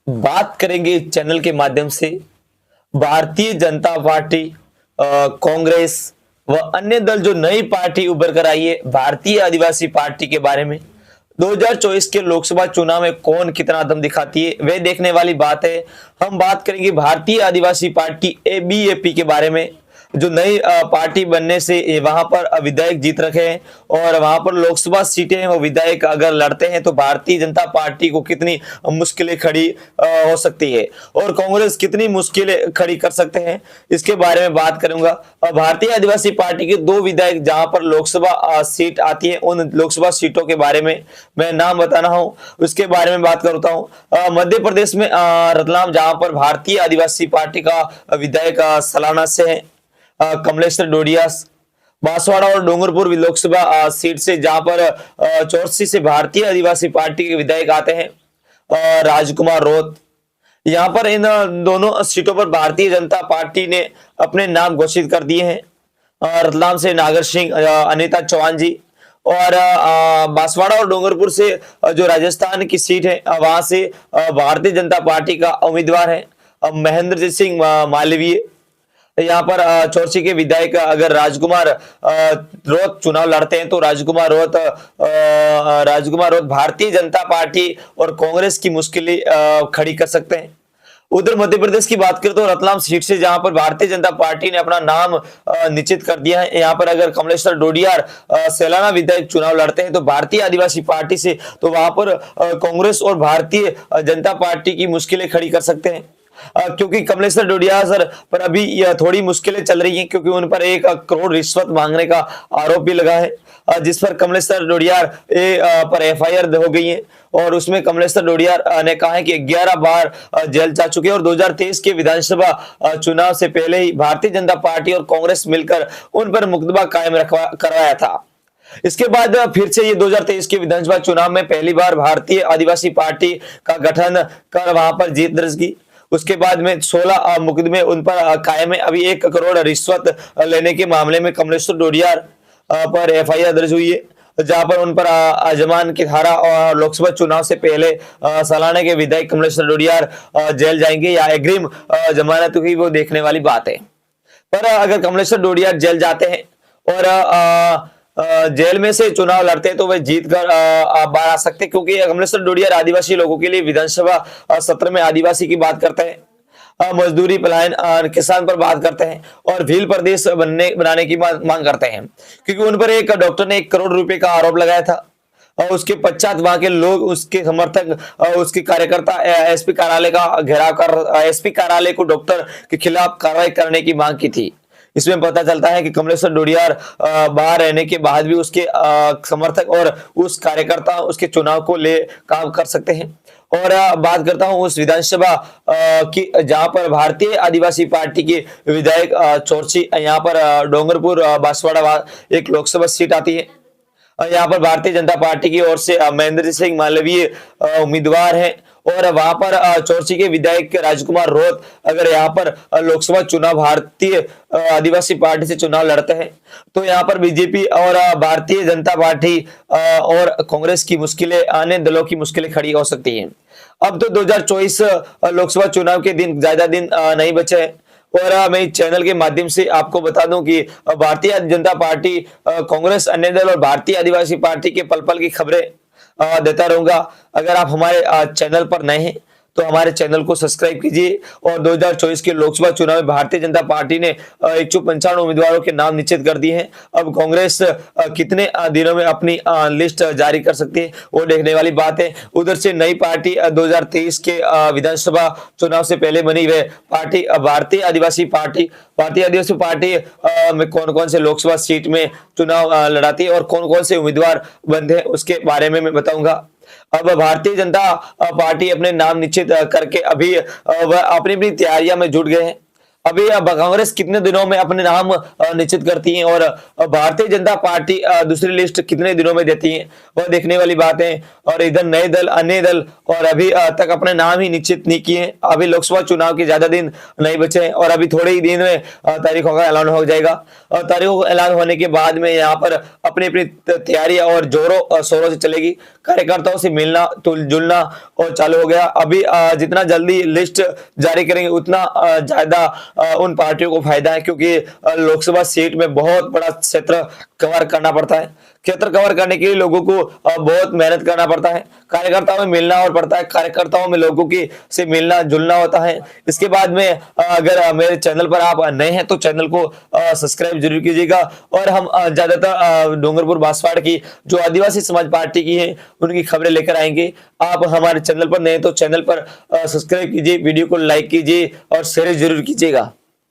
बात करेंगे इस चैनल के माध्यम से भारतीय जनता पार्टी, कांग्रेस व अन्य दल जो नई पार्टी उभर कर आई है भारतीय आदिवासी पार्टी के बारे में। 2024 के लोकसभा चुनाव में कौन कितना दम दिखाती है वह देखने वाली बात है। हम बात करेंगे भारतीय आदिवासी पार्टी एबीएपी के बारे में, जो नई पार्टी बनने से वहां पर विधायक जीत रखे हैं और वहां पर लोकसभा सीटें हैं, वो विधायक अगर लड़ते हैं तो भारतीय जनता पार्टी को कितनी मुश्किलें खड़ी हो सकती है और कांग्रेस कितनी मुश्किलें खड़ी कर सकते हैं, इसके बारे में बात करूंगा। भारतीय आदिवासी पार्टी के दो विधायक जहां पर लोकसभा सीट आती है, उन लोकसभा सीटों के बारे में मैं नाम बताना हूं, उसके बारे में बात करता हूं। मध्य प्रदेश में रतलाम, जहां पर भारतीय आदिवासी पार्टी का विधायक सलाना से है कमलेश्वर डोडियास। बांसवाड़ा और डूंगरपुर लोकसभा सीट से, जहां पर चौरसी से भारतीय आदिवासी पार्टी के विधायक आते हैं राजकुमार रोत। यहां पर इन दोनों सीटों पर भारतीय जनता पार्टी ने अपने नाम घोषित कर दिए हैं। रतलाम से नागर सिंह, अनीता चौहान जी, और बांसवाड़ा और डूंगरपुर से जो राजस्थान की सीट है वहां से भारतीय जनता पार्टी का उम्मीदवार है महेंद्र सिंह मालवीय। यहाँ पर चौरसी के विधायक अगर राजकुमार रोत चुनाव लड़ते हैं तो राजकुमार रोत भारतीय जनता पार्टी और कांग्रेस की मुश्किलें खड़ी कर सकते हैं। उधर मध्य प्रदेश की बात करें तो रतलाम सीट से, जहां पर भारतीय जनता पार्टी ने अपना नाम निश्चित कर दिया है, यहाँ पर अगर कमलेश्वर डोडियार सैलाना विधायक चुनाव लड़ते हैं तो भारतीय आदिवासी पार्टी से, तो वहां पर कांग्रेस और भारतीय जनता पार्टी की मुश्किलें खड़ी कर सकते हैं। क्योंकि कमलेश्वर डोडिया सर पर अभी यह थोड़ी मुश्किलें चल रही हैं, क्योंकि उन पर 1 करोड़ रिश्वत मांगने का आरोप भी लगा है, जिस पर कमलेश्वर डोडियार पर एफआईआर हो गई है और उसमें कमलेश्वर डोडियार ने कहा है कि 11 बार जेल जा चुके हैं और 2023 के विधानसभा चुनाव से पहले ही भारतीय जनता पार्टी और कांग्रेस मिलकर उन पर मुकदमा कायम करवाया था। इसके बाद फिर से ये 2023 के विधानसभा चुनाव में पहली बार भारतीय आदिवासी पार्टी का गठन कर वहां पर जीत दर्ज की। उसके बाद में 16 मुकदमे उन पर कायम है। अभी 1 करोड़ रिश्वत लेने के मामले में कमलेश्वर डोडियार पर एफआईआर दर्ज हुई है, जहां पर उन पर जमान की धारा और लोकसभा चुनाव से पहले सालाना के विधायक कमलेश्वर डोडियार जेल जाएंगे या अग्रिम जमानत की, वो देखने वाली बात है। पर अगर कमलेश्वर डोडियार जेल जाते हैं और जेल में से चुनाव लड़ते हैं तो वे जीत कर बाहर आ सकते हैं, क्योंकि कमलेश्वर डोडियार आदिवासी लोगों के लिए विधानसभा सत्र में आदिवासी की बात करते हैं, मजदूरी पलायन किसान पर बात करते हैं और भील प्रदेश बनाने की मांग करते हैं, क्योंकि उन पर एक डॉक्टर ने 1 करोड़ रुपए का आरोप लगाया था और उसके पश्चात वहां के लोग, उसके समर्थक, उसके कार्यकर्ता एसपी कार्यालय का घेराव कर एसपी कार्यालय को डॉक्टर के खिलाफ कार्रवाई करने की मांग की थी। इसमें पता चलता है कि कमलेश्वर डोडियार बाहर रहने के बाद भी उसके समर्थक और उस कार्यकर्ता उसके चुनाव को ले काम कर सकते हैं। और बात करता हूं उस विधानसभा की, जहां पर भारतीय आदिवासी पार्टी के विधायक चौरसी, यहाँ पर डोंगरपुर बांसवाड़ा एक लोकसभा सीट आती है। यहाँ पर भारतीय जनता पार्टी की ओर से महेंद्र सिंह मालवीय उम्मीदवार हैं और वहां पर चौरसी के विधायक राजकुमार रोत अगर यहाँ पर लोकसभा चुनाव भारतीय आदिवासी पार्टी से चुनाव लड़ते हैं तो यहाँ पर बीजेपी और भारतीय जनता पार्टी और कांग्रेस की मुश्किलें, अन्य दलों की मुश्किलें खड़ी हो सकती हैं। अब तो 2024 लोकसभा चुनाव के दिन ज्यादा दिन नहीं बचे हैं और मैं इस चैनल के माध्यम से आपको बता दूं कि भारतीय जनता पार्टी, कांग्रेस, अन्य दल और भारतीय आदिवासी पार्टी के पल पल की खबरें देता रहूंगा। अगर आप हमारे चैनल पर नए हैं तो हमारे चैनल को सब्सक्राइब कीजिए। और 2024 के लोकसभा चुनाव में भारतीय जनता पार्टी ने 155 उम्मीदवारों के नाम निश्चित कर दिए हैं। अब कांग्रेस कितने दिनों में अपनी लिस्ट जारी कर सकती है वो देखने वाली बात है। उधर से नई पार्टी 2023 के विधानसभा चुनाव से पहले बनी हुई पार्टी भारतीय आदिवासी पार्टी में कौन कौन से लोकसभा सीट में चुनाव लड़ाती है और कौन कौन से उम्मीदवार बनते हैं उसके बारे में मैं बताऊंगा। अब भारतीय जनता पार्टी अपने नाम निश्चित करके अभी वह अपनी अपनी तैयारियां में जुट गए हैं। अभी अब कांग्रेस कितने दिनों में अपने नाम निश्चित करती है और भारतीय जनता पार्टी दूसरी लिस्ट कितने दिनों में देती है, वह देखने वाली बात है। और इधर नए दल, अन्य दल और अभी तक अपने नाम ही निश्चित नहीं किए। अभी लोकसभा चुनाव के ज्यादा दिन नहीं बचे हैं और अभी थोड़े ही दिन में तारीखों का ऐलान हो जाएगा। और तारीखों का ऐलान होने के बाद में यहाँ पर अपनी अपनी तैयारी और जोरों शोरों से चलेगी। कार्यकर्ताओं से मिलना जुलना और चालू हो गया। अभी जितना जल्दी लिस्ट जारी करेंगे उतना ज्यादा उन पार्टियों को फायदा है, क्योंकि लोकसभा सीट में बहुत बड़ा क्षेत्र कवर करना पड़ता है। क्षेत्र कवर करने के लिए लोगों को बहुत मेहनत करना पड़ता है, कार्यकर्ताओं में मिलना और पड़ता है, कार्यकर्ताओं में लोगों की से मिलना जुलना होता है। इसके बाद में अगर मेरे चैनल पर आप नए हैं तो चैनल को सब्सक्राइब जरूर कीजिएगा। और हम ज्यादातर डूंगरपुर बांसवाड़ा की जो आदिवासी समाज पार्टी की है उनकी खबरें लेकर आएंगे। आप हमारे चैनल पर नए हैं तो चैनल पर सब्सक्राइब कीजिए, वीडियो को लाइक कीजिए और शेयर जरूर कीजिएगा।